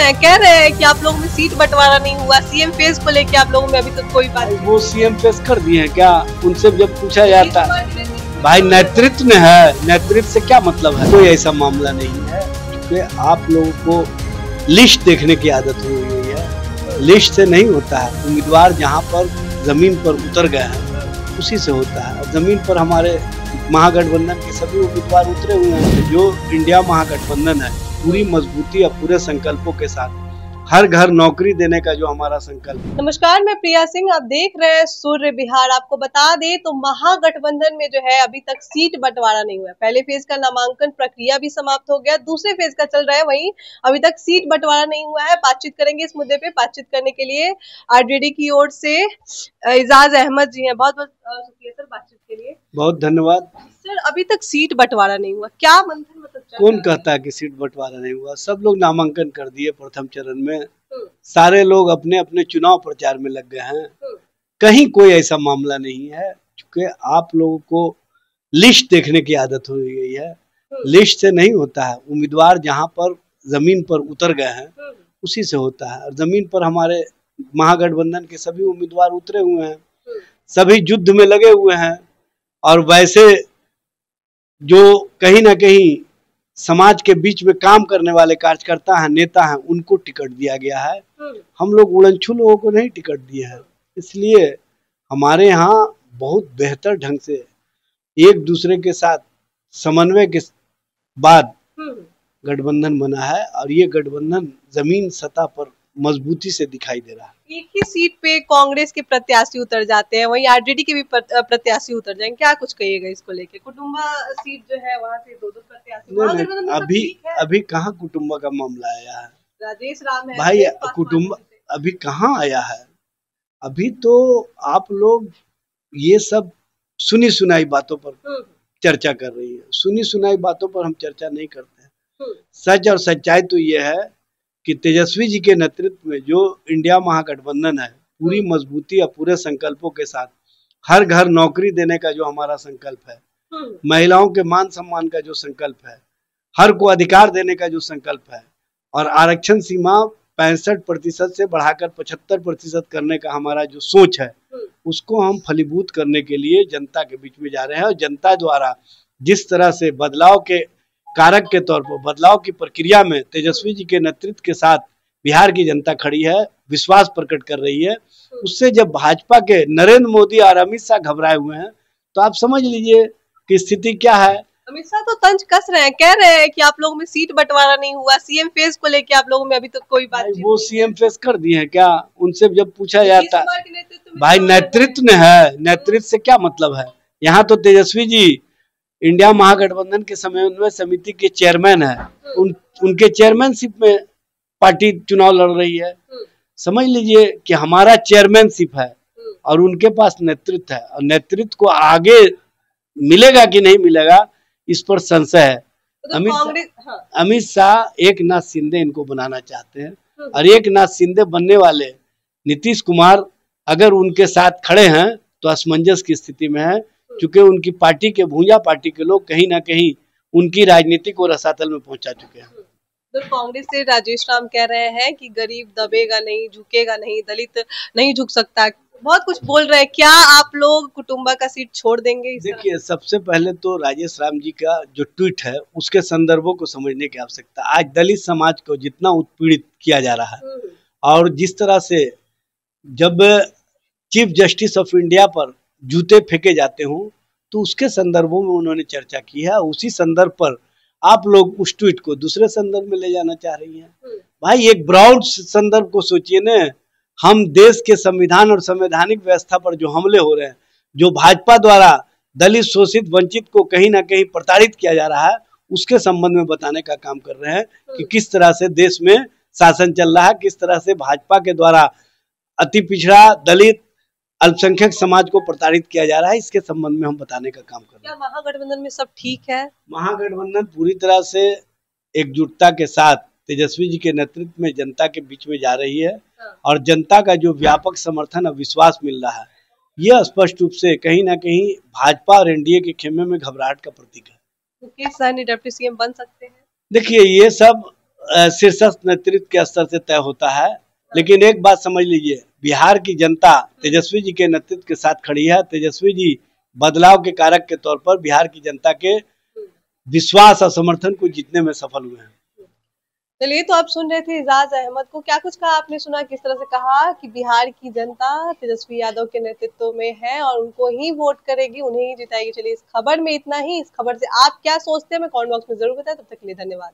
रहे हैं, कह रहे हैं कि आप लोगों में सीट बंटवारा नहीं हुआ, सीएम फेज को लेके आप लोगों में अभी तक कोई बात नहीं। वो सीएम फेज कर दिए हैं क्या? उनसे जब पूछा जाता है भाई नेतृत्व में है, नेतृत्व से क्या मतलब है? कोई ऐसा मामला नहीं है क्योंकि आप लोगों को लिस्ट देखने की आदत हो गई है। लिस्ट से नहीं होता है, उम्मीदवार जहाँ पर जमीन पर उतर गए हैं उसी से होता है। और जमीन पर हमारे महागठबंधन के सभी उम्मीदवार उतरे हुए हैं। जो इंडिया महागठबंधन है पूरी मजबूती और पूरे संकल्पों के साथ हर घर नौकरी देने का जो हमारा संकल्प है। नमस्कार, मैं प्रिया सिंह, आप देख रहे हैं सूर्य बिहार। आपको बता दें तो महागठबंधन में जो है अभी तक सीट बंटवारा नहीं हुआ है। पहले फेज का नामांकन प्रक्रिया भी समाप्त हो गया, दूसरे फेज का चल रहा है, वहीं अभी तक सीट बंटवारा नहीं हुआ है। बातचीत करेंगे इस मुद्दे पे। बातचीत करने के लिए आरजेडी की ओर से एजाज अहमद जी हैं। बहुत बहुत शुक्रिया सर बातचीत के लिए। बहुत धन्यवाद सर, अभी तक सीट बंटवारा नहीं हुआ, क्या मंथन मतलब कौन कहता है कि सीट बंटवारा नहीं हुआ? सब लोग नामांकन कर दिए प्रथम चरण में। सारे लोग अपने अपने चुनाव प्रचार में लग गए हैं। कहीं कोई ऐसा मामला नहीं है क्योंकि आप लोगों को लिस्ट देखने की आदत हो गई है। लिस्ट से नहीं होता है, उम्मीदवार जहां पर जमीन पर उतर गए हैं उसी से होता है। और जमीन पर हमारे महागठबंधन के सभी उम्मीदवार उतरे हुए हैं, सभी युद्ध में लगे हुए हैं। और वैसे जो कहीं ना कहीं समाज के बीच में काम करने वाले कार्यकर्ता हैं, नेता हैं, उनको टिकट दिया गया है। हम लोग उड़नछू लोगों को नहीं टिकट दिए हैं। इसलिए हमारे यहाँ बहुत बेहतर ढंग से एक दूसरे के साथ समन्वय के बाद गठबंधन बना है और ये गठबंधन जमीन सतह पर मजबूती से दिखाई दे रहा है। एक ही सीट पे कांग्रेस के प्रत्याशी उतर जाते हैं, वहीं आरजेडी के भी प्रत्याशी उतर जाएंगे, क्या कुछ कहिएगा इसको लेके? कुटुंबा सीट जो है वहाँ से दो प्रत्याशी। अभी कहाँ कुटुंबा का मामला आया है? राजेश राम है भाई, कुटुंबा अभी कहाँ आया है? अभी तो आप लोग ये सब सुनी सुनाई बातों पर चर्चा कर रही है। सुनी सुनाई बातों पर हम चर्चा नहीं करते हैं। सच और सच्चाई तो ये है कि तेजस्वी जी के नेतृत्व में जो इंडिया महागठबंधन है पूरी मजबूती और पूरे संकल्पों के साथ हर घर नौकरी देने का जो हमारा संकल्प है, महिलाओं के मान सम्मान का जो संकल्प है, हर को अधिकार देने का जो संकल्प है और आरक्षण सीमा 65% से बढ़ाकर 75% करने का हमारा जो सोच है उसको हम फलीभूत करने के लिए जनता के बीच में जा रहे हैं। और जनता द्वारा जिस तरह से बदलाव के कारक के तौर पर बदलाव की प्रक्रिया में तेजस्वी जी के नेतृत्व के साथ बिहार की जनता खड़ी है, विश्वास प्रकट कर रही है, उससे जब भाजपा के नरेंद्र मोदी और अमित शाह घबराए हुए हैं तो आप समझ लीजिए कि स्थिति क्या है। अमित शाह तो तंज कस रहे हैं, कह रहे हैं कि आप लोगों में सीट बंटवारा नहीं हुआ, सीएम फेज को लेके आप लोगों में अभी तक कोई बात नहीं। वो सीएम फेज कर दिए हैं क्या? उनसे जब पूछा जाता भाई नेतृत्व में है, नेतृत्व से क्या मतलब है? यहाँ तो तेजस्वी जी इंडिया महागठबंधन के समन्वय समिति के चेयरमैन है। उनके चेयरमैनशिप में पार्टी चुनाव लड़ रही है। समझ लीजिए कि हमारा चेयरमैनशिप है और उनके पास नेतृत्व है। और नेतृत्व को आगे मिलेगा कि नहीं मिलेगा इस पर संशय है। अमित शाह एक नाथ शिंदे इनको बनाना चाहते हैं और एक नाथ शिंदे बनने वाले नीतीश कुमार अगर उनके साथ खड़े हैं तो असमंजस की स्थिति में है, क्योंकि उनकी पार्टी के भूंजा पार्टी के लोग कहीं ना कहीं उनकी राजनीति को रसातल में पहुंचा चुके हैं। तो कांग्रेस से राजेश राम कह रहे हैं कि गरीब दबेगा नहीं, झुकेगा नहीं, दलित नहीं झुक सकता, बहुत कुछ बोल रहे हैं। क्या आप लोग कुटुंबा का सीट छोड़ देंगे? देखिए, सबसे पहले तो राजेश राम जी का जो ट्वीट है उसके संदर्भों को समझने की आवश्यकता। आज दलित समाज को जितना उत्पीड़ित किया जा रहा है और जिस तरह से जब चीफ जस्टिस ऑफ इंडिया पर जूते फेंके जाते हों तो उसके संदर्भों में उन्होंने चर्चा की है। उसी संदर्भ पर आप लोग उस ट्वीट को दूसरे संदर्भ में ले जाना चाह रही हैं। भाई, एक ब्रॉड संदर्भ को सोचिए न। हम देश के संविधान और संवैधानिक व्यवस्था पर जो हमले हो रहे हैं, जो भाजपा द्वारा दलित शोषित वंचित को कहीं ना कहीं प्रताड़ित किया जा रहा है, उसके संबंध में बताने का काम कर रहे हैं कि किस तरह से देश में शासन चल रहा है, किस तरह से भाजपा के द्वारा अति पिछड़ा दलित अल्पसंख्यक समाज को प्रताड़ित किया जा रहा है। इसके संबंध में हम बताने का काम कर रहे हैं। क्या महागठबंधन में सब ठीक है? महागठबंधन पूरी तरह से एकजुटता के साथ तेजस्वी जी के नेतृत्व में जनता के बीच में जा रही है और जनता का जो व्यापक समर्थन और विश्वास मिल रहा है, यह स्पष्ट रूप से कहीं ना कहीं भाजपा और एनडीए के खेमे में घबराहट का प्रतीक है। मुकेश सहनी डिप्टी सीएम बन सकते हैं? देखिए, ये सब शीर्षस्थ नेतृत्व के स्तर से तय होता है। लेकिन एक बात समझ लीजिए, बिहार की जनता तेजस्वी जी के नेतृत्व के साथ खड़ी है। तेजस्वी जी बदलाव के कारक के तौर पर बिहार की जनता के विश्वास और समर्थन को जीतने में सफल हुए हैं। चलिए, तो आप सुन रहे थे एजाज अहमद को। क्या कुछ कहा आपने, सुना किस तरह से कहा कि बिहार की जनता तेजस्वी यादव के नेतृत्व में है और उनको ही वोट करेगी, उन्हें ही जिताएगी। चलिए, इस खबर में इतना ही। इस खबर से आप क्या सोचते हैं, मैं कमेंट बॉक्स में जरूर बताएं। तब तक के लिए धन्यवाद।